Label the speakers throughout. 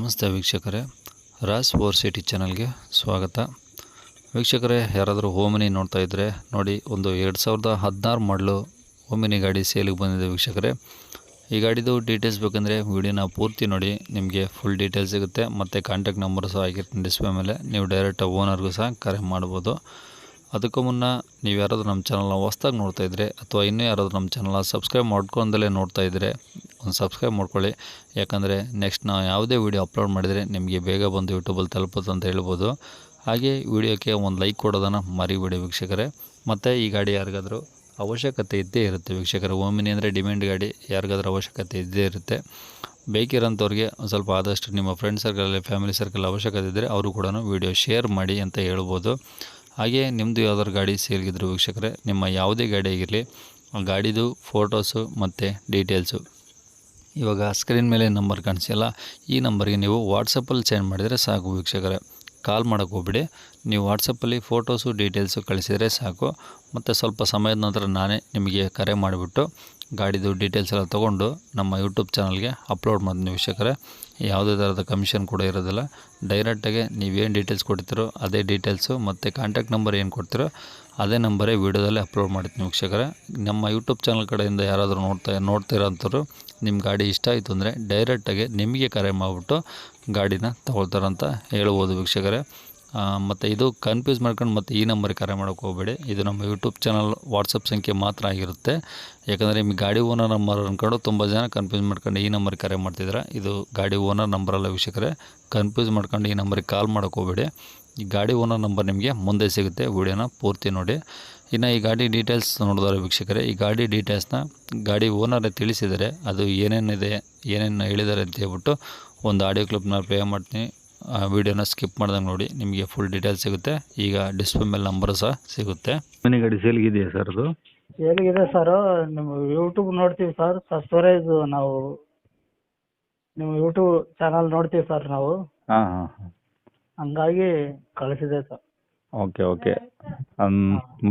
Speaker 1: ನಮಸ್ತೆ ವೀಕ್ಷಕರೇ, Raas four city ಚಾನಲ್ಗೆ ಸ್ವಾಗತ. ವೀಕ್ಷಕರೇ, ಯಾರಾದರೂ ಓಮಿನಿ ನೋಡ್ತಾ ಇದ್ದರೆ ನೋಡಿ, ಒಂದು 2016 ಮಾಡಲು ಓಮಿನಿ ಗಾಡಿ ಸೇಲಿಗೆ ಬಂದಿದೆ ವೀಕ್ಷಕರೇ. ಈ ಗಾಡಿದು ಡೀಟೇಲ್ಸ್ ಬೇಕಂದರೆ ವಿಡಿಯೋನ ಪೂರ್ತಿ ನೋಡಿ, ನಿಮಗೆ ಫುಲ್ ಡೀಟೇಲ್ಸ್ ಸಿಗುತ್ತೆ. ಮತ್ತು ಕಾಂಟ್ಯಾಕ್ಟ್ ನಂಬರ್ ಸಹ ಆಗಿರ್ತೀನಿ ಡಿಸ್ಪ್ಲೇ ಮೇಲೆ, ನೀವು ಡೈರೆಕ್ಟ್ ಓನರ್ಗೂ ಸಹ ಕರೆ ಮಾಡ್ಬೋದು. ಅದಕ್ಕೂ ಮುನ್ನ ನೀವು ಯಾರಾದರೂ ನಮ್ಮ ಚಾನಲ್ನ ಹೊಸ್ದಾಗಿ ನೋಡ್ತಾ ಇದ್ದರೆ ಅಥವಾ ಇನ್ನೂ ಯಾರಾದರೂ ನಮ್ಮ ಚಾನಲ್ನ ಸಬ್ಸ್ಕ್ರೈಬ್ ಮಾಡ್ಕೊಂಡಲೇ ನೋಡ್ತಾ ಇದ್ದರೆ ಒಂದು ಸಬ್ಸ್ಕ್ರೈಬ್ ಮಾಡ್ಕೊಳ್ಳಿ. ಯಾಕಂದರೆ ನೆಕ್ಸ್ಟ್ ನಾವು ಯಾವುದೇ ವೀಡಿಯೋ ಅಪ್ಲೋಡ್ ಮಾಡಿದರೆ ನಿಮಗೆ ಬೇಗ ಬಂದು ಯೂಟ್ಯೂಬಲ್ಲಿ ತಲುಪುತ್ತೆ ಅಂತ ಹೇಳ್ಬೋದು. ಹಾಗೆ ವಿಡಿಯೋಕ್ಕೆ ಒಂದು ಲೈಕ್ ಕೊಡೋದನ್ನು ಮರಿಬೇಡಿ ವೀಕ್ಷಕರೇ. ಮತ್ತು ಈ ಗಾಡಿ ಯಾರಿಗಾದರೂ ಅವಶ್ಯಕತೆ ಇದ್ದೇ ಇರುತ್ತೆ ವೀಕ್ಷಕರೇ. ಓಮಿನಿ ಅಂದರೆ ಡಿಮ್ಯಾಂಡ್ ಗಾಡಿ, ಯಾರಿಗಾದ್ರೂ ಅವಶ್ಯಕತೆ ಇದ್ದೇ ಇರುತ್ತೆ. ಬೇಕಿರೋಂಥವ್ರಿಗೆ ಒಂದು ಸ್ವಲ್ಪ ಆದಷ್ಟು ನಿಮ್ಮ ಫ್ರೆಂಡ್ ಸರ್ಕಲಲ್ಲಿ, ಫ್ಯಾಮಿಲಿ ಸರ್ಕಲ್ ಅವಶ್ಯಕತೆ ಇದ್ದರೆ ಅವರು ಕೂಡ ವೀಡಿಯೋ ಶೇರ್ ಮಾಡಿ ಅಂತ ಹೇಳ್ಬೋದು. ಹಾಗೆ ನಿಮ್ಮದು ಯಾವ್ದಾದ್ರು ಗಾಡಿ ಸೇಲ್ಗಿದ್ರು ವೀಕ್ಷಕರೇ, ನಿಮ್ಮ ಯಾವುದೇ ಗಾಡಿ ಆಗಿರಲಿ, ಗಾಡಿದು ಫೋಟೋಸು ಮತ್ತು ಡೀಟೇಲ್ಸು ಇವಾಗ ಸ್ಕ್ರೀನ್ ಮೇಲೆ ನಂಬರ್ ಕಾಣಿಸಿಲ್ಲ, ಈ ನಂಬರ್ಗೆ ನೀವು ವಾಟ್ಸಪ್ಪಲ್ಲಿ ಸೆಂಡ್ ಮಾಡಿದರೆ ಸಾಕು ವೀಕ್ಷಕರೇ. ಕಾಲ್ ಮಾಡೋಕ್ಕೆ ಹೋಗ್ಬಿಡಿ, ನೀವು ವಾಟ್ಸಪ್ಪಲ್ಲಿ ಫೋಟೋಸು ಡೀಟೇಲ್ಸು ಕಳಿಸಿದರೆ ಸಾಕು. ಮತ್ತು ಸ್ವಲ್ಪ ಸಮಯದ ನಂತರ ನಾನೇ ನಿಮಗೆ ಕರೆ ಮಾಡಿಬಿಟ್ಟು ಗಾಡಿದು ಡೀಟೇಲ್ಸ್ ಎಲ್ಲ ತೊಗೊಂಡು ನಮ್ಮ ಯೂಟ್ಯೂಬ್ ಚಾನಲ್ಗೆ ಅಪ್ಲೋಡ್ ಮಾಡ್ತೀನಿ ವೀಕ್ಷಕರೇ. ಯಾವುದೇ ಥರದ ಕಮಿಷನ್ ಕೂಡ ಇರೋದಿಲ್ಲ. ಡೈರೆಕ್ಟಾಗಿ ನೀವೇನು ಡೀಟೇಲ್ಸ್ ಕೊಡ್ತೀರೋ ಅದೇ ಡೀಟೇಲ್ಸು ಮತ್ತು ಕಾಂಟ್ಯಾಕ್ಟ್ ನಂಬರ್ ಏನು ಕೊಡ್ತೀರೋ ಅದೇ ನಂಬರೇ ವೀಡಿಯೋದಲ್ಲಿ ಅಪ್ಲೋಡ್ ಮಾಡ್ತೀನಿ ವೀಕ್ಷಕರೇ. ನಮ್ಮ ಯೂಟ್ಯೂಬ್ ಚಾನಲ್ ಕಡೆಯಿಂದ ಯಾರಾದರೂ ನೋಡ್ತಿರೋಂಥವ್ರು ನಿಮ್ಮ ಗಾಡಿ ಇಷ್ಟ ಆಯಿತು ಅಂದರೆ ಡೈರೆಕ್ಟಾಗಿ ನಿಮಗೆ ಕರೆ ಮಾಡಿಬಿಟ್ಟು ಗಾಡಿನ ತೊಗೊಳ್ತಾರಂತ ಹೇಳ್ಬೋದು ವೀಕ್ಷಕರೇ. ಮತ್ತು ಇದು ಕನ್ಫ್ಯೂಸ್ ಮಾಡ್ಕೊಂಡು ಮತ್ತು ಈ ನಂಬರ್ಗೆ ಕರೆ ಮಾಡೋಕ್ಕೆ ಹೋಗಬೇಡಿ. ಇದು ನಮ್ಮ ಯೂಟ್ಯೂಬ್ ಚಾನಲ್ ವಾಟ್ಸಪ್ ಸಂಖ್ಯೆ ಮಾತ್ರ ಆಗಿರುತ್ತೆ. ಯಾಕಂದರೆ ನಿಮಗೆ ಗಾಡಿ ಓನರ್ ನಂಬರ್ ಅಂದ್ಕೊಂಡು ತುಂಬ ಜನ ಕನ್ಫ್ಯೂಸ್ ಮಾಡ್ಕೊಂಡು ಈ ನಂಬರ್ಗೆ ಕರೆ ಮಾಡ್ತಿದ್ದಾರೆ. ಇದು ಗಾಡಿ ಓನರ್ ನಂಬರಲ್ಲ ವೀಕ್ಷಕರೇ. ಕನ್ಫ್ಯೂಸ್ ಮಾಡ್ಕೊಂಡು ಈ ನಂಬರ್ಗೆ ಕಾಲ್ ಮಾಡೋಕ್ಕೆ ಹೋಗಬೇಡಿ. ಈ ಗಾಡಿ ಓನರ್ ನಂಬರ್ ನಿಮಗೆ ಮುಂದೆ ಸಿಗುತ್ತೆ, ವಿಡಿಯೋನ ಪೂರ್ತಿ ನೋಡಿ. ಇನ್ನು ಈ ಗಾಡಿ ಡೀಟೇಲ್ಸ್ ನೋಡಿದ್ರೆ ವೀಕ್ಷಕರೇ, ಈ ಗಾಡಿ ಡೀಟೇಲ್ಸ್ನ ಗಾಡಿ ಓನರೇ ತಿಳಿಸಿದರೆ, ಅದು ಏನೇನಿದೆ ಏನೇನು ಹೇಳಿದ್ದಾರೆ ಅಂತ ಹೇಳ್ಬಿಟ್ಟು ಒಂದು ಆಡಿಯೋ ಕ್ಲಿಪ್ನ ಪ್ಲೇ ಮಾಡ್ತೀನಿ. ವಿಡಿಯೋನ ಸ್ಕಿಪ್ ಮಾಡ್ದಂಗೆ ನೋಡಿ, ನಿಮಗೆ ಫುಲ್ ಡೀಟೇಲ್ಸ್ ಸಿಗುತ್ತೆ. ಈಗ ಡಿಸ್ಪ್ಲೇ ಮೇಲೆ ನಂಬರ್ ಸಹ ಸಿಗುತ್ತೆ. ಮನೆ ಗಾಡಿ ಸೇಲ್ಗಿದೆಯಾ ಸರ್? ಅದು
Speaker 2: ಸೇಲ್ಗಿದೆ ಸರ್. ನಿಮ್ಮ ಯೂಟ್ಯೂಬ್ ನೋಡ್ತೀವಿ ಸರ್. ಸಬ್ಸ್ಕ್ರೈಬ್ ನಾವು ನಿಮ್ಮ ಯೂಟ್ಯೂಬ್ ಚಾನಲ್ ನೋಡ್ತೀವಿ ಸರ್ ನಾವು.
Speaker 1: ಹಾಂ ಹಾಂ ಹಾಂ
Speaker 2: ಹಂಗಾಗಿ ಕಳಿಸಿದೆ ಸರ್.
Speaker 1: Okay okay.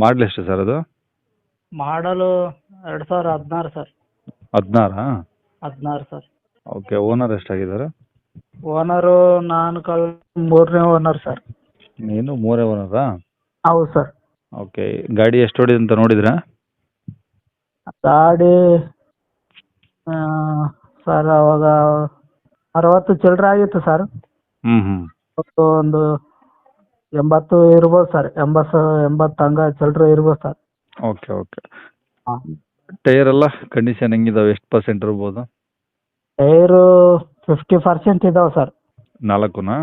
Speaker 1: ಮಾಡಲ್ ಎಷ್ಟು ಸರ್ ಅದು?
Speaker 2: Model 2016 sir.
Speaker 1: 16?
Speaker 2: 16 sir.
Speaker 1: Okay. Owner ಎಷ್ಟಾಗಿದ್ದಾರೆ?
Speaker 2: ಓನರು ನಾನು ಮೂರನೇ ಓನರ್ ಸರ್.
Speaker 1: ನೀನು ಮೂರೇ ಓನರಾ?
Speaker 2: ಹೌದು ಸರ್.
Speaker 1: ಓಕೆ. ಗಾಡಿ ಎಷ್ಟು ಹೊಡಿದೆ ಅಂತ ನೋಡಿದ್ರಾ?
Speaker 2: ಗಾಡಿ ಸರ್ ಅವಾಗ 60 ಚಿಲ್ಲರೆ ಆಗಿತ್ತು ಸರ್.
Speaker 1: ಹ್ಞೂ
Speaker 2: ಒಂದು 80 ಇರ್ಬೋದು ಸರ್. 80 ಹಂಗೆ ಚಿಲ್ಲರೆ ಇರ್ಬೋದು ಸರ್.
Speaker 1: Okay okay.
Speaker 2: ಹಾಂ.
Speaker 1: ಟೈರ್ ಎಲ್ಲ ಕಂಡೀಷನ್ ಹೆಂಗಿದಾವೆ? ಎಷ್ಟು ಪರ್ಸೆಂಟ್ ಇರ್ಬೋದು?
Speaker 2: ಟೈರು 50% ಇದಾವೆ ಸರ್.
Speaker 1: 4ನಾ?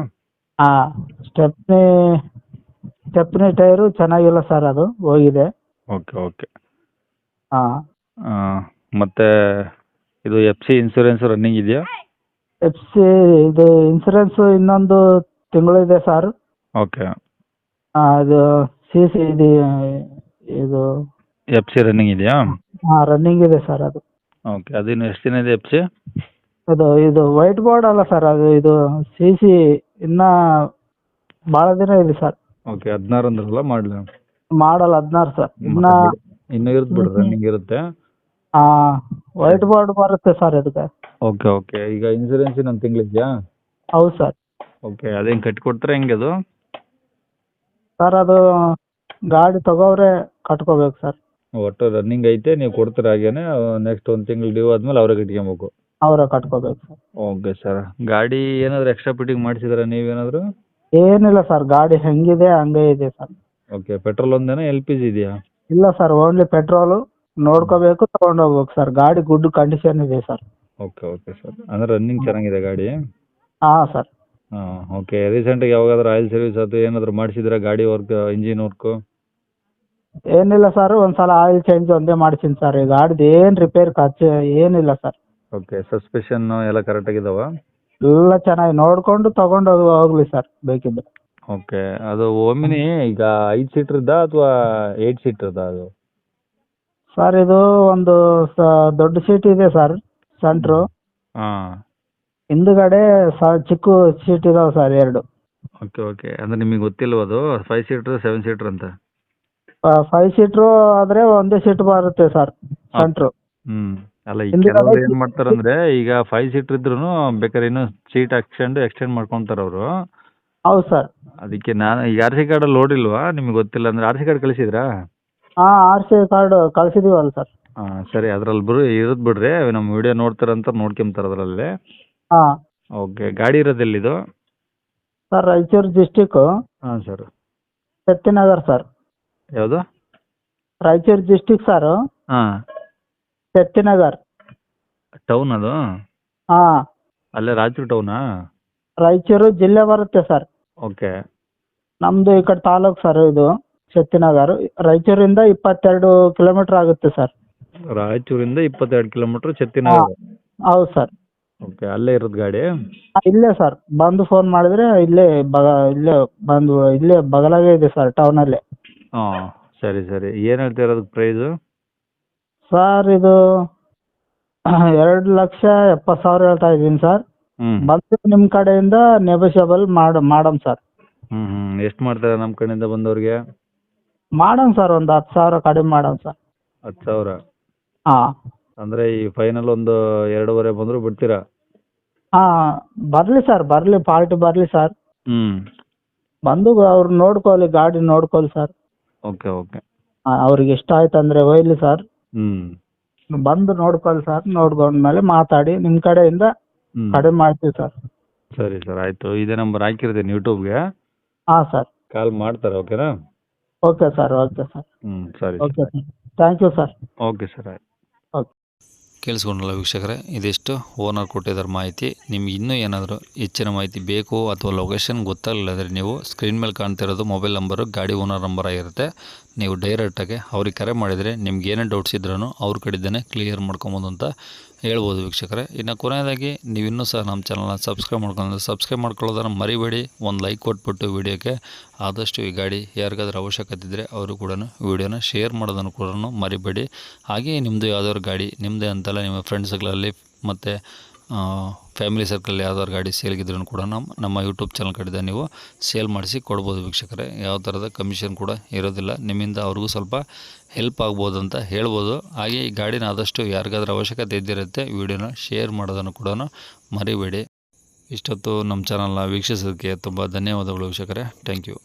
Speaker 2: ಹಾಂ. ಸ್ಟೆಪ್ನಿ ಟೈರು ಚೆನ್ನಾಗಿಲ್ಲ ಸರ್, ಅದು ಹೋಗಿದೆ.
Speaker 1: Okay okay.
Speaker 2: ಹಾಂ.
Speaker 1: ಮತ್ತು ಇದು ಎಫ್ ಸಿ ಇನ್ಸೂರೆನ್ಸ್ ರನ್ನಿಂಗ್ ಇದೆಯಾ?
Speaker 2: ಎಫ್ ಸಿ ಇದು ಇನ್ಸೂರೆನ್ಸು ಇನ್ನೊಂದು ತಿಂಗಳು ಇದೆ ಸರ್.
Speaker 1: ಓಕೆ.
Speaker 2: ಅದು ಸಿ ಸಿ ಇದು
Speaker 1: ಎಫ್ ಸಿ ರನ್ನಿಂಗ್ ಇದೆಯಾ?
Speaker 2: ಹಾಂ, ರನ್ನಿಂಗ್ ಇದೆ ಸರ್ ಅದು.
Speaker 1: ಓಕೆ. ಅದಿನ್ನು ಎಷ್ಟು ದಿನ ಇದೆ ಎಫ್ ಸಿ?
Speaker 2: ಇದು ವೈಟ್ ಬೋರ್ಡ್ ಅಲ್ಲ ಸರ್, ಅದು ಇದು ಸಿ ಸಿ ಇನ್ನೂ ಭಾಳ ದಿನ ಇದೆ ಸರ್.
Speaker 1: ಓಕೆ. 16 ಅಂದ್ರಲ್ಲ ಮಾಡಲು?
Speaker 2: ಮಾಡಲ್ 16 ಸರ್.
Speaker 1: ಇನ್ನೂ ಇರುತ್ತೆ ಬಿಡಿ, ರನ್ನಿಂಗ್ ಇರುತ್ತೆ.
Speaker 2: ಹಾಂ, ವೈಟ್ ಬೋರ್ಡ್ ಬರುತ್ತೆ ಸರ್ ಇದಕ್ಕೆ.
Speaker 1: Okay okay. ಈಗ ಇನ್ಸೂರೆನ್ಸ್ ಇನ್ನೊಂದು ತಿಂಗಳಿದೆಯಾ?
Speaker 2: ಹೌದು ಸರ್.
Speaker 1: ಓಕೆ. ಅದೇನು ಕಟ್ಕೊಡ್ತಾರೆ ಹೆಂಗೆ ಅದು?
Speaker 2: ಸರ್ ಅದು ಗಾಡಿ ತಗೋವ್ರೆ ಕಟ್ಕೋಬೇಕು ಸರ್.
Speaker 1: ಒಟ್ಟು ರನ್ನಿಂಗ್ ಐತೆ, ನೀವು ಕೊಡ್ತೀರ ಹಾಗೇನೆ? ನೆಕ್ಸ್ಟ್ ಒಂದು ತಿಂಗಳು ಡ್ಯೂ ಆದಮೇಲೆ ಅವರೇ ಕಟ್ಕೊಬೇಕು?
Speaker 2: ಅವರೇ ಕಟ್ಕೋಬೇಕು ಸರ್.
Speaker 1: Okay sir. ಗಾಡಿ ಏನಾದರೂ ಎಕ್ಸ್ಟ್ರಾ ಫಿಟ್ಟಿಂಗ್ ಮಾಡಿಸಿದಾರ ನೀವೇನಾದರೂ?
Speaker 2: ಏನಿಲ್ಲ ಸರ್, ಗಾಡಿ ಹೆಂಗಿದೆ ಹಂಗೆ ಇದೆ ಸರ್.
Speaker 1: ಓಕೆ. ಪೆಟ್ರೋಲ್ ಒಂದೇನಾ, ಎಲ್ ಪಿ ಜಿ ಇದೆಯಾ?
Speaker 2: ಇಲ್ಲ ಸರ್, ಓನ್ಲಿ ಪೆಟ್ರೋಲು. ನೋಡ್ಕೋಬೇಕು, ತಗೊಂಡು ಹೋಗ್ಬೇಕು ಸರ್. ಗಾಡಿ ಗುಡ್ ಕಂಡೀಷನ್ ಇದೆ ಸರ್.
Speaker 1: Okay okay sir. ಅಂದರೆ ರನ್ನಿಂಗ್ ಚೆನ್ನಾಗಿದೆ ಗಾಡಿ?
Speaker 2: ಹಾಂ ಸರ್.
Speaker 1: ಹಾಂ. ಓಕೆ. ರೀಸೆಂಟಾಗಿ ಯಾವಾಗಾದ್ರೂ ಆಯಿಲ್ ಸರ್ವಿಸ್ ಅದು ಏನಾದರೂ ಮಾಡಿಸಿದ್ರಾ ಗಾಡಿ ವರ್ಕ್, ಇಂಜಿನ್ ವರ್ಕು?
Speaker 2: ಏನಿಲ್ಲ ಸರ್, ಒಂದ್ಸಲ ಆಯಿಲ್ ಚೇಂಜ್ ಒಂದೇ ಮಾಡ್ತೀನಿ ಸರ್. ಈ ಗಾಡಿದು ಏನು ರಿಪೇರ್ ಖರ್ಚು ಏನಿಲ್ಲ ಸರ್.
Speaker 1: ಓಕೆ. ಸಸ್ಪೆಷನ್ ಎಲ್ಲ ಕರೆಕ್ಟಾಗಿದ್ದಾವ?
Speaker 2: ಎಲ್ಲ ಚೆನ್ನಾಗಿ ನೋಡಿಕೊಂಡು ತಗೊಂಡು ಹೋಗ್ಲಿ ಸರ್ ಬೇಕಿದ್ರೆ.
Speaker 1: ಓಕೆ. ಅದು ಓಮಿನಿ ಈಗ 5 ಸೀಟ್ರದ್ದಾ ಅಥವಾ 8 ಸೀಟ್ರದ್ದಾ ಅದು?
Speaker 2: ಸರ್ ಇದು ಒಂದು ದೊಡ್ಡ ಸೀಟ್ ಇದೆ ಸರ್, ಸೆಂಟ್ರು.
Speaker 1: ಹಾಂ.
Speaker 2: ಹಿಂದುಗಡೆ ಚಿಕ್ಕ ಸೀಟ್ ಇದಾವೆ ಸರ್, 2.
Speaker 1: Okay okay. ಅಂದರೆ ನಿಮಗೆ ಗೊತ್ತಿಲ್ವ ಅದು 5 ಸೀಟ್ರ್ 7 ಸೀಟ್ರ್ ಅಂತ?
Speaker 2: 5 ಸೀಟ್ರು ಆದರೆ ಒಂದೇ ಸೀಟ್ ಬರುತ್ತೆ ಸರ್, ಸೆಂಟ್ರು.
Speaker 1: ಅಲ್ಲ ಈ
Speaker 2: ಹಿಂದ್ಗಡೆ
Speaker 1: ಕೆಲವ್ರು ಏನು ಮಾಡ್ತಾರಂದ್ರೆ ಈಗ 5 ಸೀಟ್ರ್ ಇದ್ರೂ ಬೇಕಾದ್ರೆ ಇನ್ನೂ ಸೀಟ್ ಎಕ್ಸ್ಟೆಂಡ್ ಮಾಡ್ಕೊತಾರೆ ಅವರು.
Speaker 2: ಹೌದು ಸರ್.
Speaker 1: ಅದಕ್ಕೆ ನಾನು ಈಗ ಆರ್ ಸಿ ಕಾರ್ಡಲ್ಲಿ ನೋಡಿಲ್ವಾ ನಿಮ್ಗೆ ಗೊತ್ತಿಲ್ಲ ಅಂದರೆ ಆರ್ ಸಿ ಕಾರ್ಡ್ ಕಳಿಸಿದ್ರಾ?
Speaker 2: ಹಾಂ, ಆರ್ ಸಿ ಕಾರ್ಡ್ ಕಳ್ಸಿದೀವಲ್ಲ ಸರ್.
Speaker 1: ಹಾಂ ಸರಿ, ಅದ್ರಲ್ಲಿ ಇರೋದು ಬಿಡ್ರಿ, ನಮ್ಮ ವಿಡಿಯೋ ನೋಡ್ತಾರಂತ ನೋಡ್ಕೊಂತಾರೆ ಅದರಲ್ಲಿ.
Speaker 2: ಹಾಂ
Speaker 1: ಓಕೆ, ಗಾಡಿ ಇರೋದೆಲ್ಲಿದು?
Speaker 2: ಸರ್, ರಾಯಚೂರು ಡಿಸ್ಟಿಕ್ಕು
Speaker 1: ಹಾಂ ಸರ್.
Speaker 2: ಶಕ್ತಿನಗರ್ ಸರ್.
Speaker 1: ಯಾವುದು?
Speaker 2: ರಾಯಚೂರು ಡಿಸ್ಟಿಕ್ ಸರ್,
Speaker 1: ಹಾಂ,
Speaker 2: ಶಕ್ತಿನಗರ್.
Speaker 1: ಟೌನ್ ಅದು?
Speaker 2: ಹಾಂ,
Speaker 1: ಅಲ್ಲೇ ರಾಯಚೂರು ಟೌನಾ?
Speaker 2: ರಾಯಚೂರು ಜಿಲ್ಲೆ ಬರುತ್ತೆ ಸರ್.
Speaker 1: ಓಕೆ.
Speaker 2: ನಮ್ಮದು ಈ ಕಡೆ ತಾಲೂಕು ಸರ್ ಇದು ಶಕ್ತಿನಗರ್. ರಾಯಚೂರಿಂದ 22 ಕಿಲೋಮೀಟ್ರ್ ಆಗುತ್ತೆ ಸರ್.
Speaker 1: ರಾಯಚೂರಿಂದ 22 ಕಿಲೋಮೀಟ್ರ್ ಶಕ್ತಿನಗರ.
Speaker 2: ಹೌದು ಸರ್.
Speaker 1: ಓಕೆ, ಅಲ್ಲೇ ಇರೋದು ಗಾಡಿ?
Speaker 2: ಇಲ್ಲೇ ಸರ್, ಬಂದು ಫೋನ್ ಮಾಡಿದ್ರೆ ಇಲ್ಲೇ ಇಲ್ಲೇ ಬಗಲಾಗೆ ಇದೆ ಸರ್, ಟೌನಲ್ಲೇ.
Speaker 1: ಹಾಂ ಸರಿ ಸರಿ, ಏನು ಹೇಳ್ತೀರ ಅದಕ್ಕೆ ಪ್ರೈಸು?
Speaker 2: ಸರ್ ಇದು 2,70,000 ಹೇಳ್ತಾ ಇದ್ದೀನಿ ಸರ್. ಬಂದು ನಿಮ್ಮ ಕಡೆಯಿಂದ ನೆಗೋಷಿಯಬಲ್ ಮಾಡಮ್ ಸರ್.
Speaker 1: ಎಷ್ಟು ಮಾಡ್ತಾರೆ ನಮ್ಮ ಕಡೆಯಿಂದ ಬಂದವ್ರಿಗೆ?
Speaker 2: ಮಾಡಮ್ ಸರ್, ಒಂದು 10,000 ಕಡಿಮೆ ಮಾಡಮ್ ಸರ್.
Speaker 1: 10,000?
Speaker 2: ಹಾಂ
Speaker 1: ಅಂದರೆ ಈ ಫೈನಲ್ ಒಂದು 2.5 ಬಂದರೂ ಬಿಡ್ತೀರಾ?
Speaker 2: ಹಾಂ, ಬರಲಿ ಸರ್, ಬರಲಿ, ಪಾರ್ಟಿ ಬರಲಿ ಸರ್. ಬಂದು ಅವ್ರು ನೋಡ್ಕೊಳ್ಳಿ, ಗಾಡಿ ನೋಡ್ಕೊಳ್ಳಿ ಸರ್.
Speaker 1: Okay okay.
Speaker 2: ಅವ್ರಿಗೆ ಇಷ್ಟ ಆಯ್ತು ಅಂದರೆ ಒಯ್ಲಿ ಸರ್. ಬಂದು ನೋಡ್ಕೊಳ್ಳಿ ಸರ್, ನೋಡ್ಕೊಂಡ್ಮೇಲೆ ಮಾತಾಡಿ ನಿಮ್ಮ ಕಡೆಯಿಂದ ಕಡಿಮೆ ಮಾಡ್ತೀವಿ ಸರ್.
Speaker 1: ಸರಿ ಸರ್, ಆಯಿತು. ಇದೇ ನಂಬರ್ ಹಾಕಿರ್ತೀನಿ ಯೂಟ್ಯೂಬ್ಗೆ.
Speaker 2: ಹಾಂ ಸರ್.
Speaker 1: ಕಾಲ್ ಮಾಡ್ತಾರೆ, ಓಕೆನಾ?
Speaker 2: Okay sir, okay sir.
Speaker 1: ಸರಿ
Speaker 2: okay sir, thank you sir.
Speaker 1: Okay sir, ಆಯ್ತು.
Speaker 2: ಓಕೆ.
Speaker 1: ಕೇಳಿಸ್ಕೊಂಡಲ್ಲ ವೀಕ್ಷಕರೇ, ಇದಿಷ್ಟು ಓನರ್ ಕೊಟ್ಟಿದ್ದಾರೆ ಮಾಹಿತಿ. ನಿಮ್ಗೆ ಇನ್ನೂ ಏನಾದರೂ ಹೆಚ್ಚಿನ ಮಾಹಿತಿ ಬೇಕು ಅಥವಾ ಲೊಕೇಶನ್ ಗೊತ್ತಾಗಲಿಲ್ಲ ಅಂದರೆ ನೀವು ಸ್ಕ್ರೀನ್ ಮೇಲೆ ಕಾಣ್ತಿರೋದು ಮೊಬೈಲ್ ನಂಬರು ಗಾಡಿ ಓನರ್ ನಂಬರ್ ಆಗಿರುತ್ತೆ. ನೀವು ಡೈರೆಕ್ಟಾಗಿ ಅವ್ರಿಗೆ ಕರೆ ಮಾಡಿದರೆ ನಿಮ್ಗೆ ಏನೇ ಡೌಟ್ಸ್ ಇದ್ರೂ ಅವ್ರ ಕಡೆಯಿಂದನೇ ಕ್ಲಿಯರ್ ಮಾಡ್ಕೊಬೋದು ಅಂತ ಹೇಳ್ಬೋದು ವೀಕ್ಷಕರೇ. ಇನ್ನು ಕೊನೆಯದಾಗಿ ನೀವಿನ್ನೂ ಸಹ ನಮ್ಮ ಚಾನಲ್ನ ಸಬ್ಸ್ಕ್ರೈಬ್ ಮಾಡ್ಕೊಳ್ಳೋದನ್ನು ಮರಿಬೇಡಿ. ಒಂದು ಲೈಕ್ ಕೊಟ್ಬಿಟ್ಟು ವಿಡಿಯೋಕ್ಕೆ ಆದಷ್ಟು ಈ ಗಾಡಿ ಯಾರಿಗಾದ್ರೂ ಅವಶ್ಯಕತೆ ಇದ್ದರೆ ಅವರು ಕೂಡ ವಿಡಿಯೋನ ಶೇರ್ ಮಾಡೋದನ್ನು ಕೂಡ ಮರಿಬೇಡಿ. ಹಾಗೆಯೇ ನಿಮ್ಮದು ಯಾವ್ದಾದ್ರು ಗಾಡಿ ನಿಮ್ಮದೇ ಅಂತಲ್ಲ, ನಿಮ್ಮ ಫ್ರೆಂಡ್ಸ್ಗಳಲ್ಲಿ ಮತ್ತು ಫ್ಯಾಮಿಲಿ ಸರ್ಕಲ್ ಯಾವ್ದಾದ್ರು ಗಾಡಿ ಸೇಲ್ಗಿದ್ರೂ ಕೂಡ ನಮ್ಮ ಯೂಟ್ಯೂಬ್ ಚಾನಲ್ ಕಡೆಯಿಂದ ನೀವು ಸೇಲ್ ಮಾಡಿಸಿ ಕೊಡ್ಬೋದು ವೀಕ್ಷಕರೇ. ಯಾವ ಥರದ ಕಮಿಷನ್ ಕೂಡ ಇರೋದಿಲ್ಲ. ನಿಮ್ಮಿಂದ ಅವ್ರಿಗೂ ಸ್ವಲ್ಪ ಹೆಲ್ಪ್ ಆಗ್ಬೋದು ಅಂತ ಹೇಳ್ಬೋದು. ಹಾಗೆ ಈ ಗಾಡಿನ ಆದಷ್ಟು ಯಾರಿಗಾದ್ರೂ ಅವಶ್ಯಕತೆ ಇದ್ದಿರುತ್ತೆ ವಿಡಿಯೋನ ಶೇರ್ ಮಾಡೋದನ್ನು ಕೂಡ ಮರಿಬೇಡಿ. ಇಷ್ಟೊತ್ತು ನಮ್ಮ ಚಾನಲ್ನ ವೀಕ್ಷಿಸೋದಕ್ಕೆ ತುಂಬ ಧನ್ಯವಾದಗಳು ವೀಕ್ಷಕರೇ. Thank you.